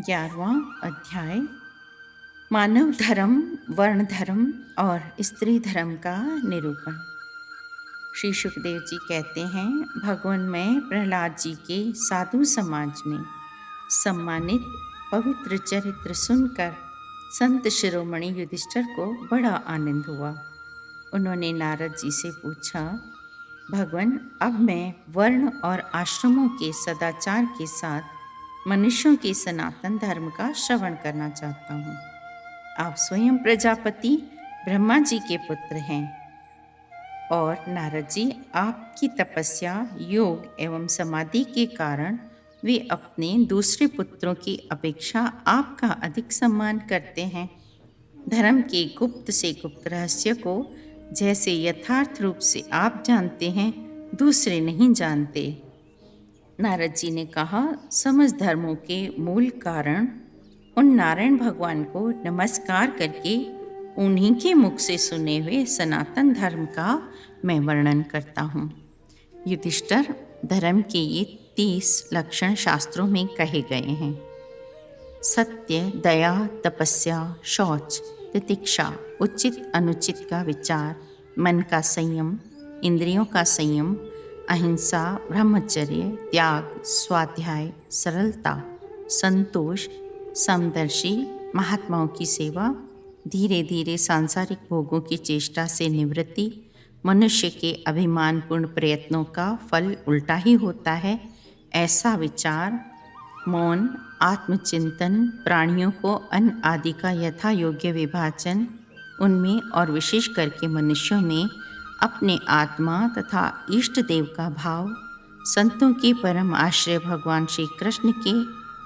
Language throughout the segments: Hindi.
11वां अध्याय मानव धर्म, वर्ण धर्म और स्त्री धर्म का निरूपण। श्री सुखदेव जी कहते हैं, भगवान में प्रहलाद जी के साधु समाज में सम्मानित पवित्र चरित्र सुनकर संत शिरोमणि युधिष्ठिर को बड़ा आनंद हुआ। उन्होंने नारद जी से पूछा, भगवान, अब मैं वर्ण और आश्रमों के सदाचार के साथ मनुष्यों के सनातन धर्म का श्रवण करना चाहता हूँ। आप स्वयं प्रजापति ब्रह्मा जी के पुत्र हैं और नारद जी आपकी तपस्या, योग एवं समाधि के कारण वे अपने दूसरे पुत्रों की अपेक्षा आपका अधिक सम्मान करते हैं। धर्म के गुप्त से गुप्त रहस्य को जैसे यथार्थ रूप से आप जानते हैं, दूसरे नहीं जानते। नारद जी ने कहा, समस्त धर्मों के मूल कारण उन नारायण भगवान को नमस्कार करके उन्हीं के मुख से सुने हुए सनातन धर्म का मैं वर्णन करता हूँ। युधिष्ठिर, धर्म के ये 30 लक्षण शास्त्रों में कहे गए हैं। सत्य, दया, तपस्या, शौच, तितिक्षा, उचित अनुचित का विचार, मन का संयम, इंद्रियों का संयम, अहिंसा, ब्रह्मचर्य, त्याग, स्वाध्याय, सरलता, संतोष, समदर्शी, महात्माओं की सेवा, धीरे धीरे सांसारिक भोगों की चेष्टा से निवृत्ति, मनुष्य के अभिमानपूर्ण प्रयत्नों का फल उल्टा ही होता है, ऐसा विचार, मौन, आत्मचिंतन, प्राणियों को अन्न आदि का यथा योग्य विभाजन, उनमें और विशेष करके मनुष्यों में अपने आत्मा तथा इष्ट देव का भाव, संतों के परम आश्रय भगवान श्री कृष्ण के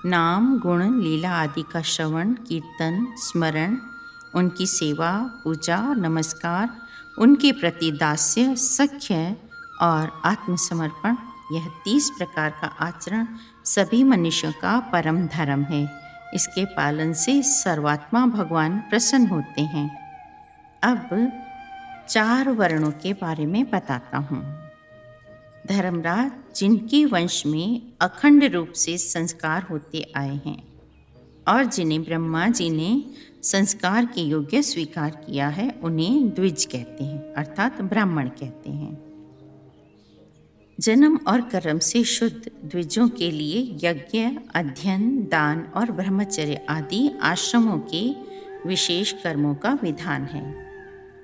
नाम, गुण, लीला आदि का श्रवण, कीर्तन, स्मरण, उनकी सेवा, पूजा, नमस्कार, उनके प्रति दास्य, सख्य और आत्मसमर्पण, यह 30 प्रकार का आचरण सभी मनुष्यों का परम धर्म है। इसके पालन से सर्वात्मा भगवान प्रसन्न होते हैं। अब 4 वर्णों के बारे में बताता हूँ। धर्मराज, जिनके वंश में अखंड रूप से संस्कार होते आए हैं और जिन्हें ब्रह्मा जी ने संस्कार के योग्य स्वीकार किया है, उन्हें द्विज कहते हैं, अर्थात ब्राह्मण कहते हैं। जन्म और कर्म से शुद्ध द्विजों के लिए यज्ञ, अध्ययन, दान और ब्रह्मचर्य आदि आश्रमों के विशेष कर्मों का विधान है।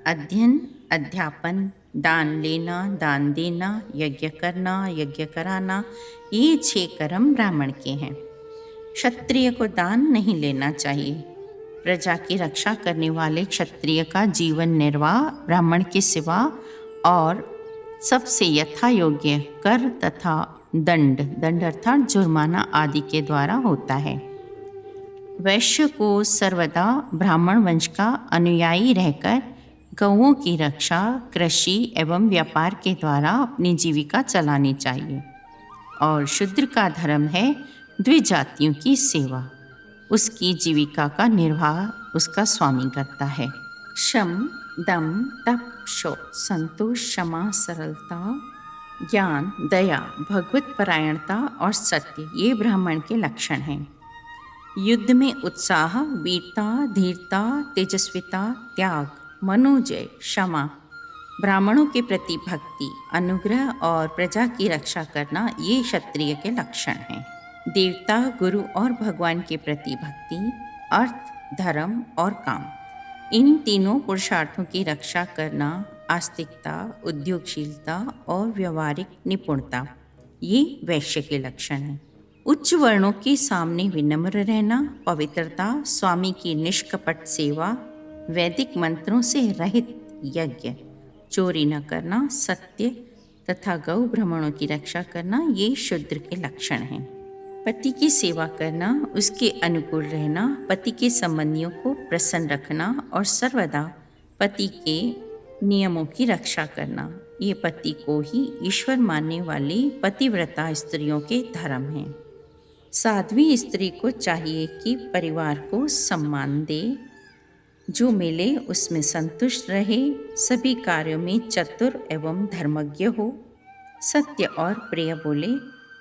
अध्ययन, अध्यापन, दान लेना, दान देना, यज्ञ करना, यज्ञ कराना, ये 6 कर्म ब्राह्मण के हैं। क्षत्रिय को दान नहीं लेना चाहिए। प्रजा की रक्षा करने वाले क्षत्रिय का जीवन निर्वाह ब्राह्मण के सिवा और सबसे यथा योग्य कर तथा दंड अर्थात जुर्माना आदि के द्वारा होता है। वैश्य को सर्वदा ब्राह्मण वंश का अनुयायी रहकर गौओं की रक्षा, कृषि एवं व्यापार के द्वारा अपनी जीविका चलानी चाहिए। और शूद्र का धर्म है द्विजातियों की सेवा। उसकी जीविका का निर्वाह उसका स्वामी करता है। शम, दम, तप, शौच, संतोष, क्षमा, सरलता, ज्ञान, दया, भगवत परायणता और सत्य, ये ब्राह्मण के लक्षण हैं। युद्ध में उत्साह, वीरता, धीरता, तेजस्विता, त्याग, मनोजय, क्षमा, ब्राह्मणों के प्रति भक्ति, अनुग्रह और प्रजा की रक्षा करना, ये क्षत्रिय के लक्षण हैं। देवता, गुरु और भगवान के प्रति भक्ति, अर्थ, धर्म और काम, इन तीनों पुरुषार्थों की रक्षा करना, आस्तिकता, उद्योगशीलता और व्यवहारिक निपुणता, ये वैश्य के लक्षण हैं। उच्च वर्णों के सामने विनम्र रहना, पवित्रता, स्वामी की निष्कपट सेवा, वैदिक मंत्रों से रहित यज्ञ, चोरी न करना, सत्य तथा गौ ब्राह्मणों की रक्षा करना, ये शूद्र के लक्षण हैं। पति की सेवा करना, उसके अनुकूल रहना, पति के संबंधियों को प्रसन्न रखना और सर्वदा पति के नियमों की रक्षा करना, ये पति को ही ईश्वर मानने वाली पतिव्रता स्त्रियों के धर्म हैं। साध्वी स्त्री को चाहिए कि परिवार को सम्मान दे, जो मिले उसमें संतुष्ट रहे, सभी कार्यों में चतुर एवं धर्मज्ञ हो, सत्य और प्रिय बोले,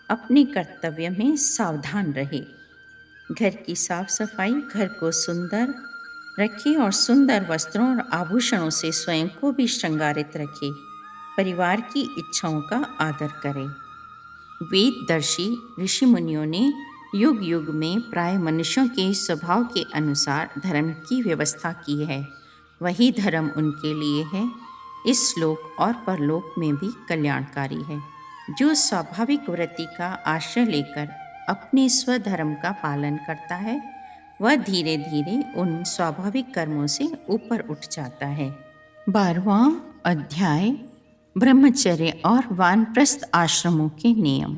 अपने कर्तव्य में सावधान रहे, घर की साफ सफाई, घर को सुंदर रखे और सुंदर वस्त्रों और आभूषणों से स्वयं को भी श्रृंगारित रखे। परिवार की इच्छाओं का आदर करें। वेददर्शी ऋषि मुनियों ने युग युग में प्राय मनुष्यों के स्वभाव के अनुसार धर्म की व्यवस्था की है। वही धर्म उनके लिए है, इस लोक और परलोक में भी कल्याणकारी है। जो स्वाभाविक वृत्ति का आश्रय लेकर अपने स्वधर्म का पालन करता है, वह धीरे धीरे उन स्वाभाविक कर्मों से ऊपर उठ जाता है। 12वां अध्याय ब्रह्मचर्य और वानप्रस्थ आश्रमों के नियम।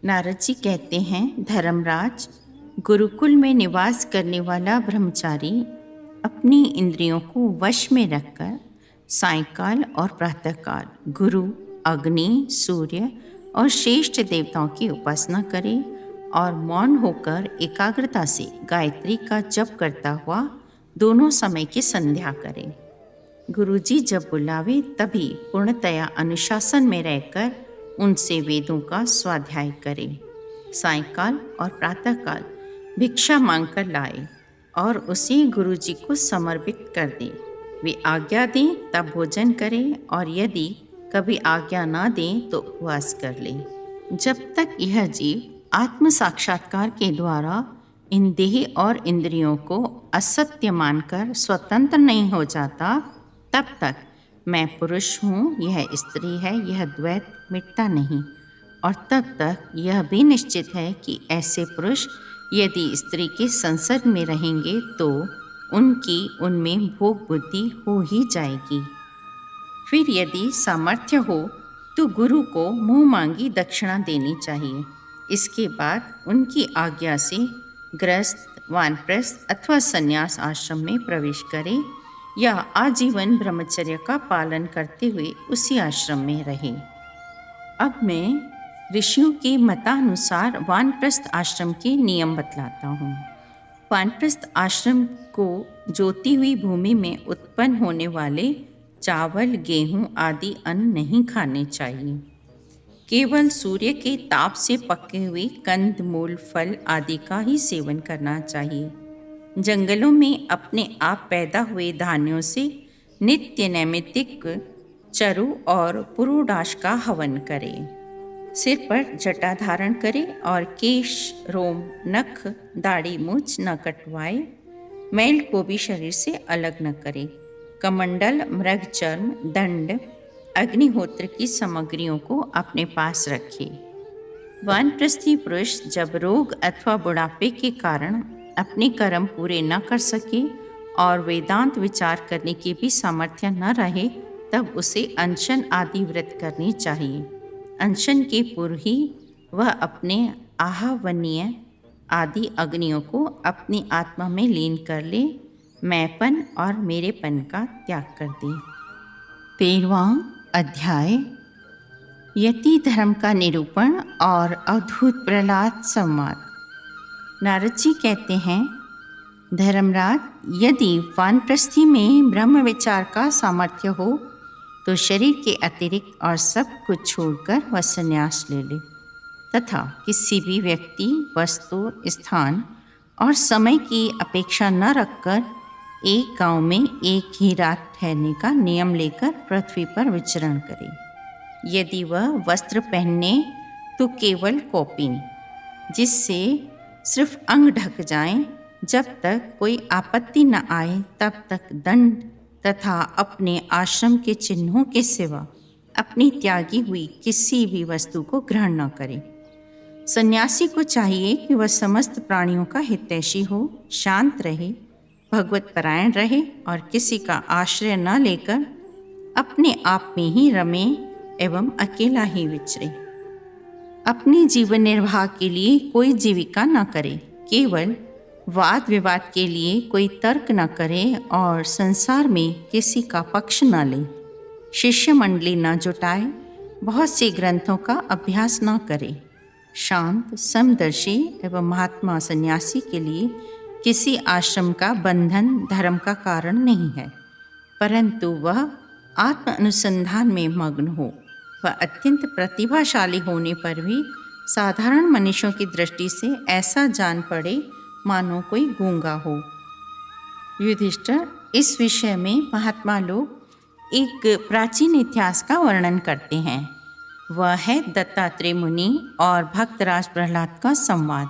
नारद जी कहते हैं, धर्मराज, गुरुकुल में निवास करने वाला ब्रह्मचारी अपनी इंद्रियों को वश में रखकर सायंकाल और प्रातःकाल गुरु, अग्नि, सूर्य और श्रेष्ठ देवताओं की उपासना करे और मौन होकर एकाग्रता से गायत्री का जप करता हुआ दोनों समय की संध्या करे। गुरुजी जब बुलावे तभी पूर्णतया अनुशासन में रहकर उनसे वेदों का स्वाध्याय करे। सायंकाल और प्रातःकाल भिक्षा मांगकर लाए और उसे गुरुजी को समर्पित कर दे। वे आज्ञा दें तब भोजन करें और यदि कभी आज्ञा ना दें तो उपवास कर ले। जब तक यह जीव आत्म साक्षात्कार के द्वारा इन देह और इंद्रियों को असत्य मानकर स्वतंत्र नहीं हो जाता, तब तक मैं पुरुष हूँ, यह स्त्री है, यह द्वैत मिटता नहीं। और तब तक यह भी निश्चित है कि ऐसे पुरुष यदि स्त्री के संसर्ग में रहेंगे तो उनकी उनमें भोग बुद्धि हो ही जाएगी। फिर यदि सामर्थ्य हो तो गुरु को मुँह मांगी दक्षिणा देनी चाहिए। इसके बाद उनकी आज्ञा से गृहस्थ, वानप्रस्थ अथवा संन्यास आश्रम में प्रवेश करें या आजीवन ब्रह्मचर्य का पालन करते हुए उसी आश्रम में रहे। अब मैं ऋषियों के मतानुसार वानप्रस्थ आश्रम के नियम बतलाता हूँ। वानप्रस्थ आश्रम को जोती हुई भूमि में उत्पन्न होने वाले चावल, गेहूँ आदि अन्न नहीं खाने चाहिए। केवल सूर्य के ताप से पके हुए कंद, मूल, फल आदि का ही सेवन करना चाहिए। जंगलों में अपने आप पैदा हुए धान्यों से नित्य नैमित्तिक चरु और पुरोडाश का हवन करें। सिर पर जटा धारण करें और केश, रोम, नख, दाढ़ी, मूछ न कटवाए। मैल को भी शरीर से अलग न करें। कमंडल, मृग चर्म, दंड, अग्निहोत्र की सामग्रियों को अपने पास रखे। वानप्रस्थी पुरुष जब रोग अथवा बुढ़ापे के कारण अपने कर्म पूरे न कर सके और वेदांत विचार करने की भी सामर्थ्य न रहे, तब उसे अनशन आदि व्रत करनी चाहिए। अनशन के पूर्व ही वह अपने आहवनीय आदि अग्नियों को अपनी आत्मा में लीन कर ले, मैंपन और मेरेपन का त्याग कर दे। 13वां अध्याय यति धर्म का निरूपण और अद्भुत प्रहलाद संवाद। नारद जी कहते हैं, धर्मराज, यदि वानप्रस्थी में ब्रह्म विचार का सामर्थ्य हो तो शरीर के अतिरिक्त और सब कुछ छोड़कर वह संन्यास ले ले तथा किसी भी व्यक्ति, वस्तु, स्थान और समय की अपेक्षा न रखकर एक गांव में एक ही रात ठहरने का नियम लेकर पृथ्वी पर विचरण करे। यदि वह वस्त्र पहने तो केवल कौपीन, जिससे सिर्फ अंग ढक जाएं। जब तक कोई आपत्ति न आए तब तक दंड तथा अपने आश्रम के चिन्हों के सिवा अपनी त्यागी हुई किसी भी वस्तु को ग्रहण न करे। सन्यासी को चाहिए कि वह समस्त प्राणियों का हितैषी हो, शांत रहे, भगवत परायण रहे और किसी का आश्रय न लेकर अपने आप में ही रमे एवं अकेला ही विचरे। अपनी जीवन निर्वाह के लिए कोई जीविका न करे, केवल वाद विवाद के लिए कोई तर्क न करे और संसार में किसी का पक्ष न ले। शिष्य मंडली न जुटाए, बहुत से ग्रंथों का अभ्यास न करे। शांत, समदर्शी एवं महात्मा सन्यासी के लिए किसी आश्रम का बंधन धर्म का कारण नहीं है, परंतु वह आत्म अनुसंधान में मग्न हो। वह अत्यंत प्रतिभाशाली होने पर भी साधारण मनुष्यों की दृष्टि से ऐसा जान पड़े मानो कोई गूंगा हो। युधिष्ठिर, इस विषय में महात्मा लोग एक प्राचीन इतिहास का वर्णन करते हैं। वह है दत्तात्रेय मुनि और भक्तराज प्रहलाद का संवाद।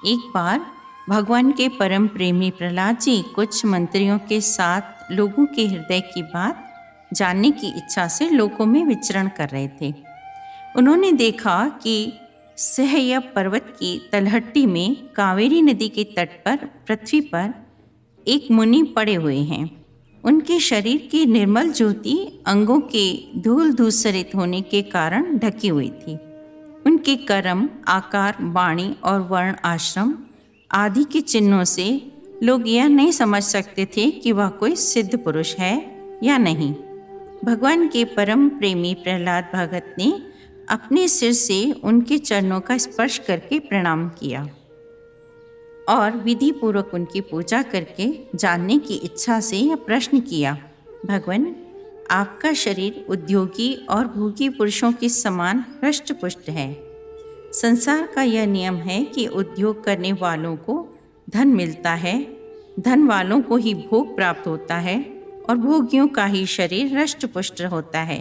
एक बार भगवान के परम प्रेमी प्रहलाद जी कुछ मंत्रियों के साथ लोगों के हृदय की बात जानने की इच्छा से लोकों में विचरण कर रहे थे। उन्होंने देखा कि सह्यव पर्वत की तलहटी में कावेरी नदी के तट पर पृथ्वी पर एक मुनि पड़े हुए हैं। उनके शरीर की निर्मल ज्योति अंगों के धूल धूसरित होने के कारण ढकी हुई थी। उनके कर्म, आकार, वाणी और वर्ण आश्रम आदि के चिन्हों से लोग यह नहीं समझ सकते थे कि वह कोई सिद्ध पुरुष है या नहीं। भगवान के परम प्रेमी प्रहलाद भगत ने अपने सिर से उनके चरणों का स्पर्श करके प्रणाम किया और विधि पूर्वक उनकी पूजा करके जानने की इच्छा से यह प्रश्न किया, भगवान, आपका शरीर उद्योगी और भोगी पुरुषों के समान हृष्ट पुष्ट है। संसार का यह नियम है कि उद्योग करने वालों को धन मिलता है, धन वालों को ही भोग प्राप्त होता है और भोगियों का ही शरीर हृष्ट पुष्ट होता है,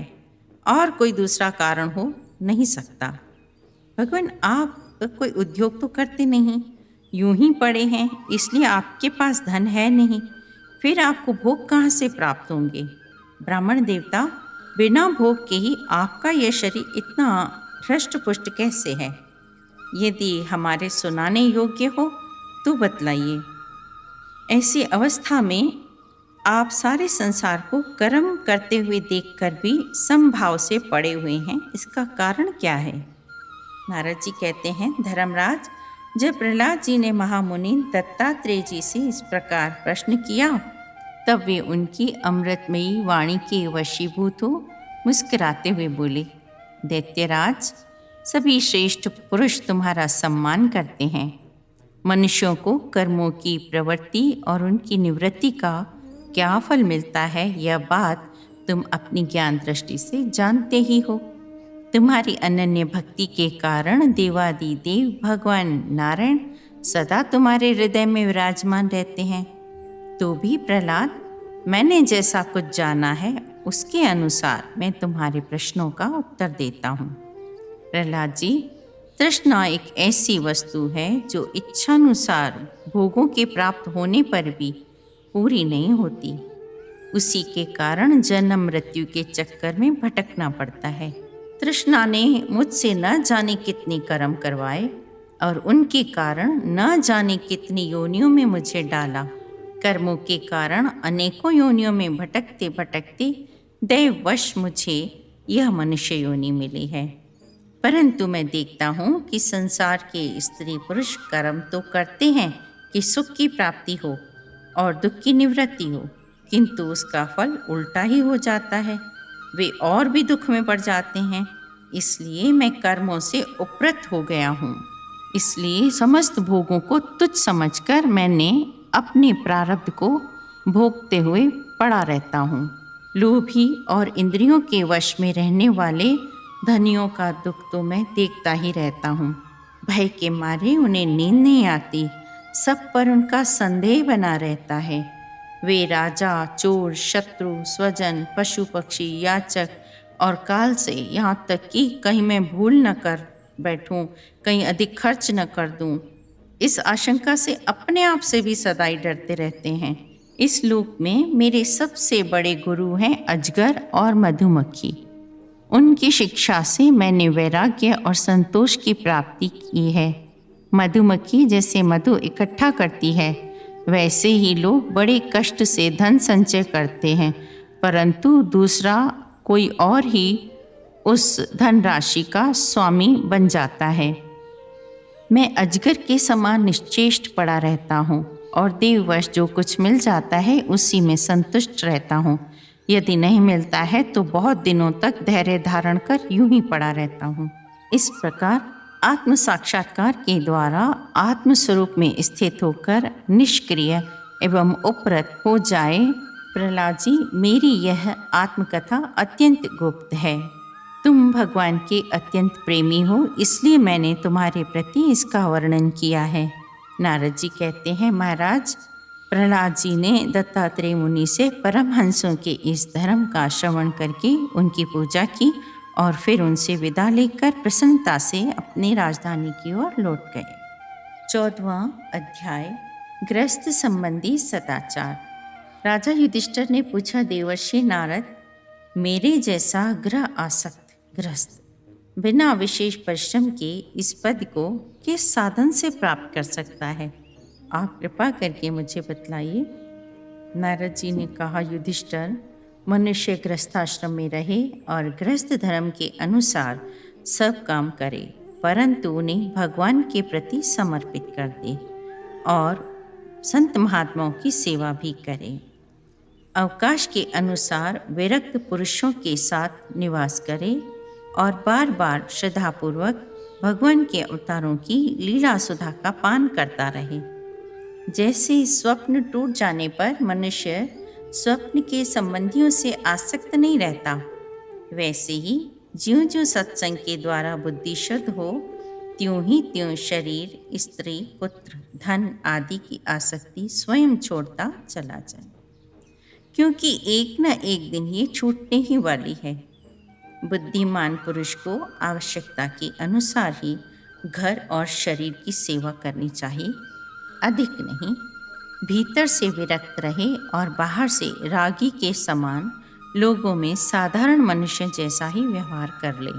और कोई दूसरा कारण हो नहीं सकता। भगवान, आप कोई उद्योग तो करते नहीं, यूं ही पड़े हैं, इसलिए आपके पास धन है नहीं, फिर आपको भोग कहाँ से प्राप्त होंगे? ब्राह्मण देवता, बिना भोग के ही आपका यह शरीर इतना हृष्ट पुष्ट कैसे है? यदि हमारे सुनाने योग्य हो तो बतलाइए। ऐसी अवस्था में आप सारे संसार को कर्म करते हुए देखकर भी समभाव से पड़े हुए हैं, इसका कारण क्या है? नारद जी कहते हैं, धर्मराज, जब प्रहलाद जी ने महामुनि दत्तात्रेय जी से इस प्रकार प्रश्न किया, तब वे उनकी अमृतमयी वाणी के वशीभूत हो मुस्कुराते हुए बोले, दैत्यराज, सभी श्रेष्ठ पुरुष तुम्हारा सम्मान करते हैं। मनुष्यों को कर्मों की प्रवृत्ति और उनकी निवृत्ति का क्या फल मिलता है, यह बात तुम अपनी ज्ञान दृष्टि से जानते ही हो। तुम्हारी अनन्य भक्ति के कारण देवादिदेव भगवान नारायण सदा तुम्हारे हृदय में विराजमान रहते हैं। तो भी प्रहलाद, मैंने जैसा कुछ जाना है उसके अनुसार मैं तुम्हारे प्रश्नों का उत्तर देता हूँ। प्रहलाद जी, तृष्णा एक ऐसी वस्तु है जो इच्छानुसार भोगों के प्राप्त होने पर भी पूरी नहीं होती। उसी के कारण जन्म मृत्यु के चक्कर में भटकना पड़ता है। तृष्णा ने मुझसे न जाने कितने कर्म करवाए और उनके कारण न जाने कितनी योनियों में मुझे डाला। कर्मों के कारण अनेकों योनियों में भटकते भटकते दैववश मुझे यह मनुष्य योनि मिली है। परंतु मैं देखता हूँ कि संसार के स्त्री पुरुष कर्म तो करते हैं कि सुख की प्राप्ति हो और दुख की निवृत्ति हो, किंतु उसका फल उल्टा ही हो जाता है। वे और भी दुख में पड़ जाते हैं। इसलिए मैं कर्मों से उपरत हो गया हूँ। इसलिए समस्त भोगों को तुच्छ समझकर मैंने अपने प्रारब्ध को भोगते हुए पड़ा रहता हूँ। लोभी और इंद्रियों के वश में रहने वाले धनियों का दुख तो मैं देखता ही रहता हूँ। भय के मारे उन्हें नींद नहीं आती, सब पर उनका संदेह बना रहता है। वे राजा, चोर, शत्रु, स्वजन, पशु पक्षी, याचक और काल से, यहाँ तक कि कहीं मैं भूल न कर बैठूं, कहीं अधिक खर्च न कर दूं, इस आशंका से अपने आप से भी सदाई डरते रहते हैं। इस लोक में मेरे सबसे बड़े गुरु हैं अजगर और मधुमक्खी। उनकी शिक्षा से मैंने वैराग्य और संतोष की प्राप्ति की है। मधुमक्खी जैसे मधु इकट्ठा करती है, वैसे ही लोग बड़े कष्ट से धन संचय करते हैं, परंतु दूसरा कोई और ही उस धनराशि का स्वामी बन जाता है। मैं अजगर के समान निश्चेष्ट पड़ा रहता हूँ और देववश जो कुछ मिल जाता है उसी में संतुष्ट रहता हूँ। यदि नहीं मिलता है तो बहुत दिनों तक धैर्य धारण कर यूं ही पड़ा रहता हूँ। इस प्रकार आत्म साक्षात्कार के द्वारा आत्मस्वरूप में स्थित होकर निष्क्रिय एवं उपरत हो जाए। प्रहलाद जी, मेरी यह आत्मकथा अत्यंत गुप्त है, तुम भगवान के अत्यंत प्रेमी हो, इसलिए मैंने तुम्हारे प्रति इसका वर्णन किया है। नारद जी कहते हैं, महाराज, प्रहलाद जी ने दत्तात्रेय मुनि से परमहंसों के इस धर्म का श्रवण करके उनकी पूजा की और फिर उनसे विदा लेकर प्रसन्नता से अपनी राजधानी की ओर लौट गए। 14वां अध्याय, गृहस्थ संबंधी सदाचार। राजा युधिष्ठिर ने पूछा, देवर्षि नारद, मेरे जैसा गृह आसक्त गृहस्थ बिना विशेष परिश्रम के इस पद को किस साधन से प्राप्त कर सकता है? आप कृपा करके मुझे बतलाइए। नारद जी ने कहा, युधिष्ठिर, मनुष्य गृहस्थाश्रम में रहे और गृहस्थ धर्म के अनुसार सब काम करे, परंतु उन्हें भगवान के प्रति समर्पित कर दे और संत महात्माओं की सेवा भी करे। अवकाश के अनुसार विरक्त पुरुषों के साथ निवास करे और बार बार श्रद्धापूर्वक भगवान के अवतारों की लीला सुधा का पान करता रहे। जैसे स्वप्न टूट जाने पर मनुष्य स्वप्न के संबंधियों से आसक्त नहीं रहता, वैसे ही ज्यों ज्यों सत्संग के द्वारा बुद्धि शुद्ध हो, त्यों ही त्यों शरीर, स्त्री, पुत्र, धन आदि की आसक्ति स्वयं छोड़ता चला जाए, क्योंकि एक न एक दिन ये छूटने ही वाली है। बुद्धिमान पुरुष को आवश्यकता के अनुसार ही घर और शरीर की सेवा करनी चाहिए, अधिक नहीं। भीतर से विरक्त रहे और बाहर से रागी के समान लोगों में साधारण मनुष्य जैसा ही व्यवहार कर ले।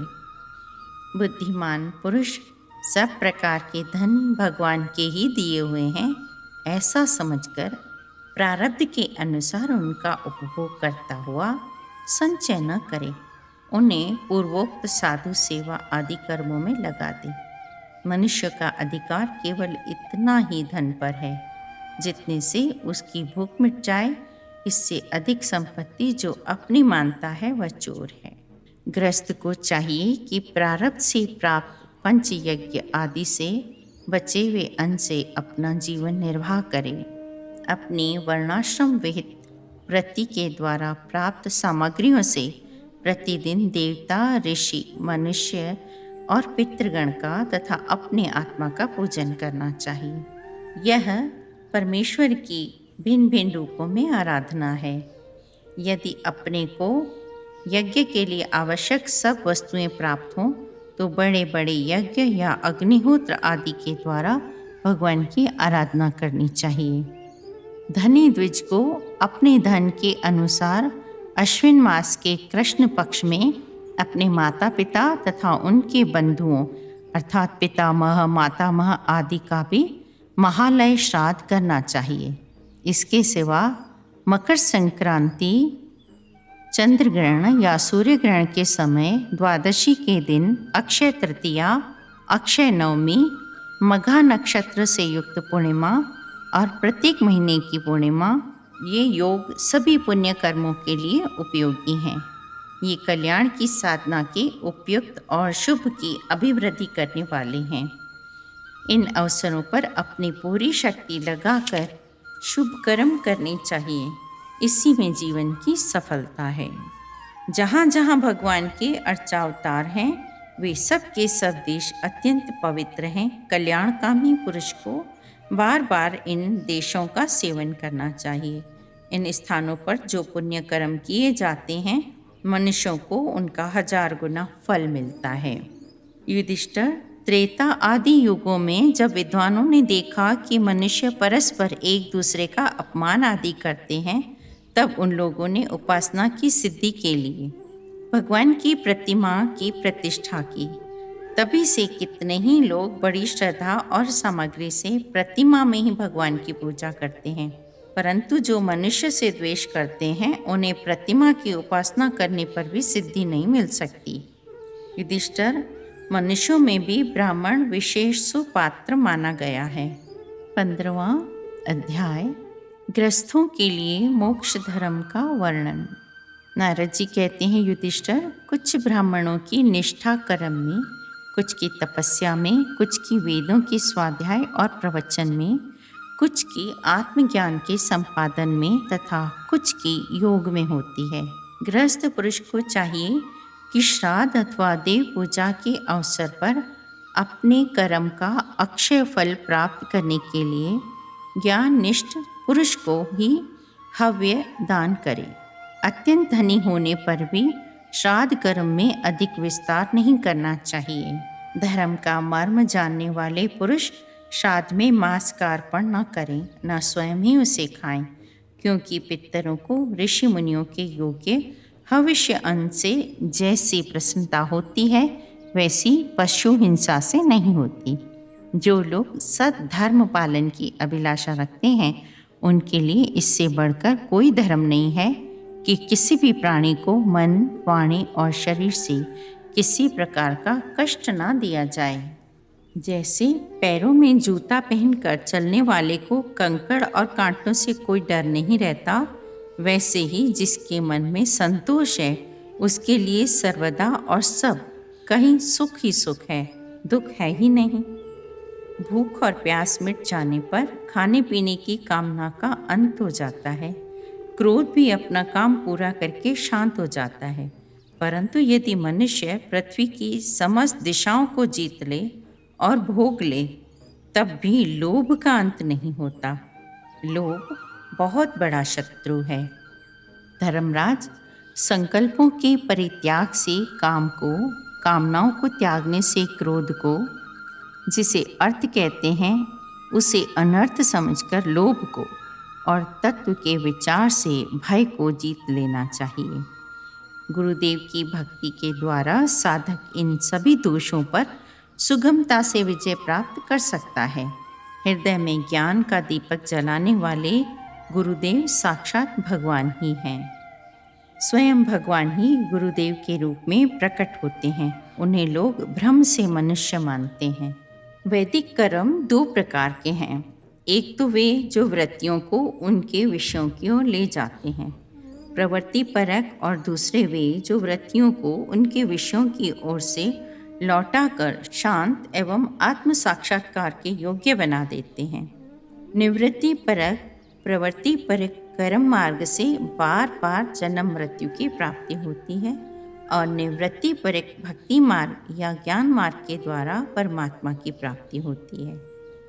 बुद्धिमान पुरुष सब प्रकार के धन भगवान के ही दिए हुए हैं, ऐसा समझकर प्रारब्ध के अनुसार उनका उपभोग करता हुआ संचय न करे, उन्हें पूर्वोक्त साधु सेवा आदि कर्मों में लगा दे। मनुष्य का अधिकार केवल इतना ही धन पर है जितने से उसकी भूख मिट जाए। इससे अधिक संपत्ति जो अपनी मानता है वह चोर है। गृहस्थ को चाहिए कि प्रारब्ध से प्राप्त पंच यज्ञ आदि से बचे हुए अन्न से अपना जीवन निर्वाह करे। अपनी वर्णाश्रम विहित वृत्ति के द्वारा प्राप्त सामग्रियों से प्रतिदिन देवता, ऋषि, मनुष्य और पितृगण का तथा अपने आत्मा का पूजन करना चाहिए। यह परमेश्वर की भिन्न भिन्न रूपों में आराधना है। यदि अपने को यज्ञ के लिए आवश्यक सब वस्तुएं प्राप्त हों तो बड़े बड़े यज्ञ या अग्निहोत्र आदि के द्वारा भगवान की आराधना करनी चाहिए। धनी द्विज को अपने धन के अनुसार अश्विन मास के कृष्ण पक्ष में अपने माता पिता तथा उनके बंधुओं अर्थात पितामह, मातामह आदि का भी महालय श्राद्ध करना चाहिए। इसके सिवा मकर संक्रांति, चंद्र ग्रहण या सूर्य ग्रहण के समय, द्वादशी के दिन, अक्षय तृतीया, अक्षय नवमी, मघा नक्षत्र से युक्त पूर्णिमा और प्रत्येक महीने की पूर्णिमा, ये योग सभी पुण्य कर्मों के लिए उपयोगी हैं। ये कल्याण की साधना के उपयुक्त और शुभ की अभिवृद्धि करने वाले हैं। इन अवसरों पर अपनी पूरी शक्ति लगाकर शुभ कर्म करने चाहिए। इसी में जीवन की सफलता है। जहाँ जहाँ भगवान के अर्चावतार हैं, वे सब के सब देश अत्यंत पवित्र हैं। कल्याणकामी पुरुष को बार बार इन देशों का सेवन करना चाहिए। इन स्थानों पर जो पुण्य कर्म किए जाते हैं, मनुष्यों को उनका 1000 गुना फल मिलता है। युधिष्ठिर, त्रेता आदि युगों में जब विद्वानों ने देखा कि मनुष्य परस्पर एक दूसरे का अपमान आदि करते हैं, तब उन लोगों ने उपासना की सिद्धि के लिए भगवान की प्रतिमा की प्रतिष्ठा की। तभी से कितने ही लोग बड़ी श्रद्धा और सामग्री से प्रतिमा में ही भगवान की पूजा करते हैं, परंतु जो मनुष्य से द्वेष करते हैं उन्हें प्रतिमा की उपासना करने पर भी सिद्धि नहीं मिल सकती। युधिष्ठिर, मनुष्यों में भी ब्राह्मण विशेष सुपात्र माना गया है। 15वां अध्याय, गृहस्थों के लिए मोक्ष धर्म का वर्णन। नारद जी कहते हैं, युधिष्ठिर, कुछ ब्राह्मणों की निष्ठा कर्म में, कुछ की तपस्या में, कुछ की वेदों के स्वाध्याय और प्रवचन में, कुछ की आत्मज्ञान के संपादन में तथा कुछ की योग में होती है। गृहस्थ पुरुष को चाहिए कि श्राद्ध अथवा देव पूजा के अवसर पर अपने कर्म का अक्षय फल प्राप्त करने के लिए ज्ञाननिष्ठ पुरुष को ही हव्य दान करे। अत्यंत धनी होने पर भी श्राद्ध कर्म में अधिक विस्तार नहीं करना चाहिए। धर्म का मर्म जानने वाले पुरुष श्राद्ध में मांस का अर्पण न करें, न स्वयं ही उसे खाएं, क्योंकि पितरों को ऋषि मुनियों के योग्य हविष्य अन्न से जैसी प्रसन्नता होती है वैसी पशु हिंसा से नहीं होती। जो लोग सद्धर्म पालन की अभिलाषा रखते हैं उनके लिए इससे बढ़कर कोई धर्म नहीं है कि किसी भी प्राणी को मन, वाणी और शरीर से किसी प्रकार का कष्ट ना दिया जाए। जैसे पैरों में जूता पहनकर चलने वाले को कंकड़ और कांटों से कोई डर नहीं रहता, वैसे ही जिसके मन में संतोष है उसके लिए सर्वदा और सब कहीं सुख ही सुख है, दुख है ही नहीं। भूख और प्यास मिट जाने पर खाने पीने की कामना का अंत हो जाता है। क्रोध भी अपना काम पूरा करके शांत हो जाता है। परंतु यदि मनुष्य पृथ्वी की समस्त दिशाओं को जीत ले और भोग ले, तब भी लोभ का अंत नहीं होता। लोभ बहुत बड़ा शत्रु है। धर्मराज, संकल्पों के परित्याग से कामनाओं को त्यागने से क्रोध को, जिसे अर्थ कहते हैं, उसे अनर्थ समझकर लोभ को और तत्व के विचार से भय को जीत लेना चाहिए। गुरुदेव की भक्ति के द्वारा साधक इन सभी दोषों पर सुगमता से विजय प्राप्त कर सकता है। हृदय में ज्ञान का दीपक जलाने वाले गुरुदेव साक्षात भगवान ही हैं। स्वयं भगवान ही गुरुदेव के रूप में प्रकट होते हैं। उन्हें लोग भ्रम से मनुष्य मानते हैं। वैदिक कर्म दो प्रकार के हैं। एक तो वे जो वृत्तियों को उनके विषयों की ओर ले जाते हैं, प्रवृत्ति परक, और दूसरे वे जो वृत्तियों को उनके विषयों की ओर से लौटाकर शांत एवं आत्म साक्षात्कार के योग्य बना देते हैं। निवृत्ति परक, प्रवृत्ति परक कर्म मार्ग से बार बार जन्म मृत्यु की प्राप्ति होती है और निवृत्ति परक भक्ति मार्ग या ज्ञान मार्ग के द्वारा परमात्मा की प्राप्ति होती है।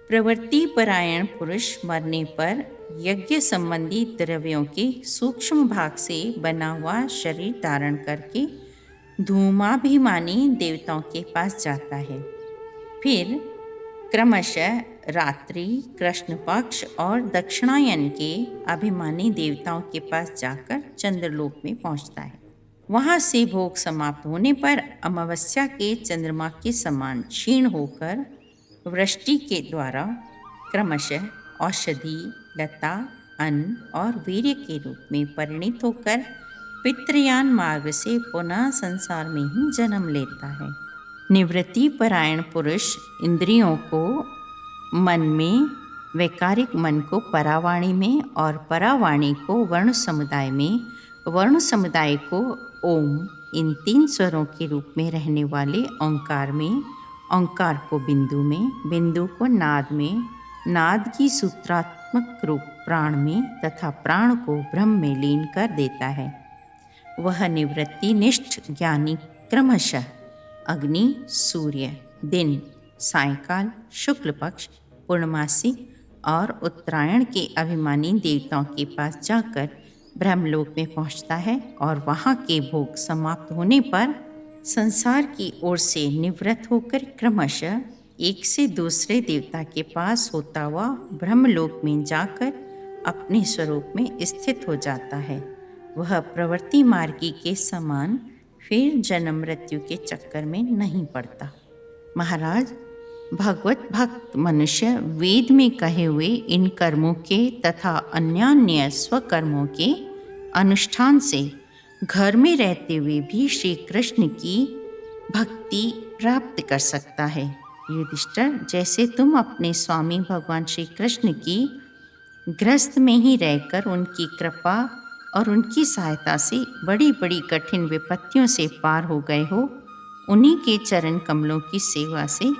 प्रवृत्ति परायण पुरुष मरने पर यज्ञ संबंधी द्रव्यों के सूक्ष्म भाग से बना हुआ शरीर धारण करके धूमाभिमानी देवताओं के पास जाता है। फिर क्रमशः रात्रि, कृष्ण पक्ष और दक्षिणायन के अभिमानी देवताओं के पास जाकर चंद्रलोक में पहुंचता है। वहां से भोग समाप्त होने पर अमावस्या के चंद्रमा के समान क्षीण होकर वृष्टि के द्वारा क्रमशः औषधि, लता, अन्न और वीर्य के रूप में परिणित होकर पितृयान मार्ग से पुनः संसार में ही जन्म लेता है। निवृत्ति परायण पुरुष इंद्रियों को मन में, वैकारिक मन को परावाणी में और परावाणी को वर्ण समुदाय में, वर्ण समुदाय को ओम, इन तीन स्वरों के रूप में रहने वाले ओंकार में, ओंकार को बिंदु में, बिंदु को नाद में, नाद की सूत्रात्मक रूप प्राण में तथा प्राण को ब्रह्म में लीन कर देता है। वह निवृत्ति निष्ठ ज्ञानी क्रमशः अग्नि, सूर्य, दिन, सायंकाल, शुक्ल पक्ष, पूर्णमासी और उत्तरायण के अभिमानी देवताओं के पास जाकर ब्रह्मलोक में पहुंचता है और वहां के भोग समाप्त होने पर संसार की ओर से निवृत्त होकर क्रमशः एक से दूसरे देवता के पास होता हुआ ब्रह्मलोक में जाकर अपने स्वरूप में स्थित हो जाता है। वह प्रवृत्ति मार्गी के समान फिर जन्म मृत्यु के चक्कर में नहीं पड़ता। महाराज, भगवत भक्त मनुष्य वेद में कहे हुए इन कर्मों के तथा अन्यान्य स्वकर्मों के अनुष्ठान से घर में रहते हुए भी श्री कृष्ण की भक्ति प्राप्त कर सकता है। युधिष्ठिर, जैसे तुम अपने स्वामी भगवान श्री कृष्ण की गृहस्थ में ही रहकर उनकी कृपा और उनकी सहायता से बड़ी बड़ी कठिन विपत्तियों से पार हो गए हो, उन्हीं के चरण कमलों की सेवा से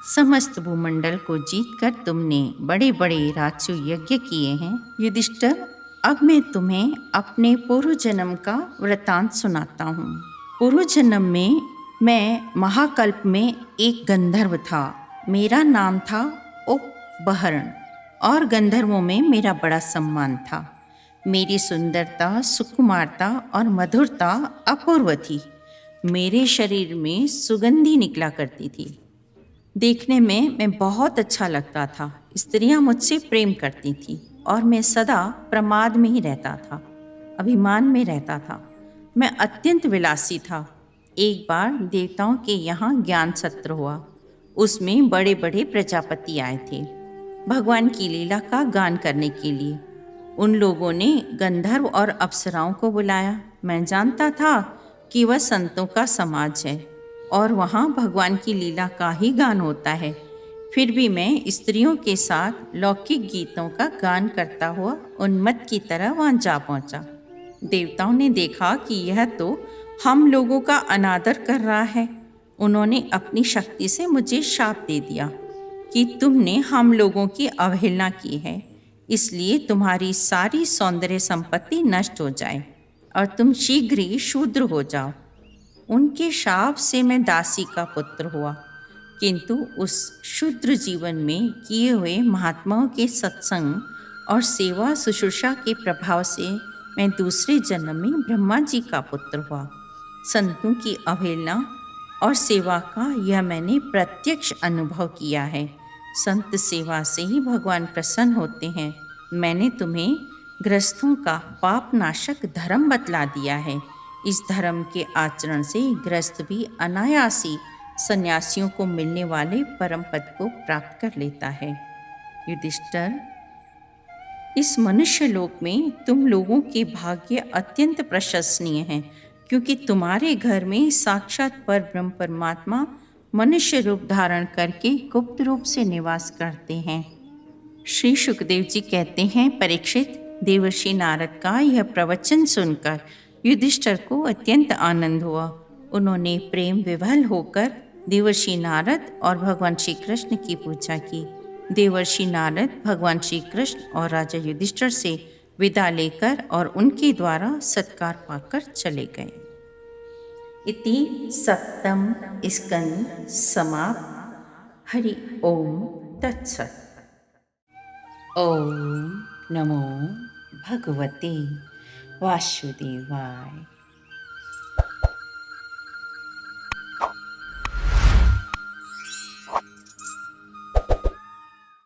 समस्त भूमंडल को जीतकर तुमने बड़े बड़े राजसु यज्ञ किए हैं। युधिष्ठिर, अब मैं तुम्हें अपने पूर्व जन्म का वृतांत सुनाता हूँ। पूर्व जन्म में मैं महाकल्प में एक गंधर्व था। मेरा नाम था उपबहरण और गंधर्वों में मेरा बड़ा सम्मान था। मेरी सुंदरता, सुकुमारता और मधुरता अपूर्व थी। मेरे शरीर में सुगंधी निकला करती थी। देखने में मैं बहुत अच्छा लगता था। स्त्रियां मुझसे प्रेम करती थीं और मैं सदा प्रमाद में ही रहता था, अभिमान में रहता था। मैं अत्यंत विलासी था। एक बार देवताओं के यहाँ ज्ञान सत्र हुआ। उसमें बड़े बड़े प्रजापति आए थे भगवान की लीला का गान करने के लिए। उन लोगों ने गंधर्व और अप्सराओं को बुलाया। मैं जानता था कि वह संतों का समाज है और वहाँ भगवान की लीला का ही गान होता है। फिर भी मैं स्त्रियों के साथ लौकिक गीतों का गान करता हुआ उन्मत्त की तरह वहाँ जा पहुँचा। देवताओं ने देखा कि यह तो हम लोगों का अनादर कर रहा है। उन्होंने अपनी शक्ति से मुझे शाप दे दिया कि तुमने हम लोगों की अवहेलना की है, इसलिए तुम्हारी सारी सौंदर्य संपत्ति नष्ट हो जाए और तुम शीघ्र ही शूद्र हो जाओ। उनके शाप से मैं दासी का पुत्र हुआ, किंतु उस शूद्र जीवन में किए हुए महात्माओं के सत्संग और सेवा शुश्रूषा के प्रभाव से मैं दूसरे जन्म में ब्रह्मा जी का पुत्र हुआ। संतों की अवहेलना और सेवा का यह मैंने प्रत्यक्ष अनुभव किया है। संत सेवा से ही भगवान प्रसन्न होते हैं। मैंने तुम्हें गृहस्थों का पाप नाशक धर्म बतला दिया है। इस धर्म के आचरण से गृहस्थ भी अनायासी सन्यासियों को मिलने वाले परम पद को प्राप्त कर लेता है। युधिष्ठिर, इस मनुष्य लोक में तुम लोगों के भाग्य अत्यंत प्रशंसनीय हैं, क्योंकि तुम्हारे घर में साक्षात पर ब्रह्म परमात्मा मनुष्य रूप धारण करके गुप्त रूप से निवास करते हैं। श्री सुखदेव जी कहते हैं, परीक्षित, देवर्षि नारद का यह प्रवचन सुनकर युधिष्ठिर को अत्यंत आनंद हुआ। उन्होंने प्रेम विवल होकर देवर्षि नारद और भगवान श्री कृष्ण की पूजा की। देवर्षि नारद भगवान श्री कृष्ण और राजा युधिष्ठिर से विदा लेकर और उनके द्वारा सत्कार पाकर चले गए। इति सप्तम स्कंद समाप्त। हरि ओम तत्सत्। ओम नमो भगवते वासुदेवाय।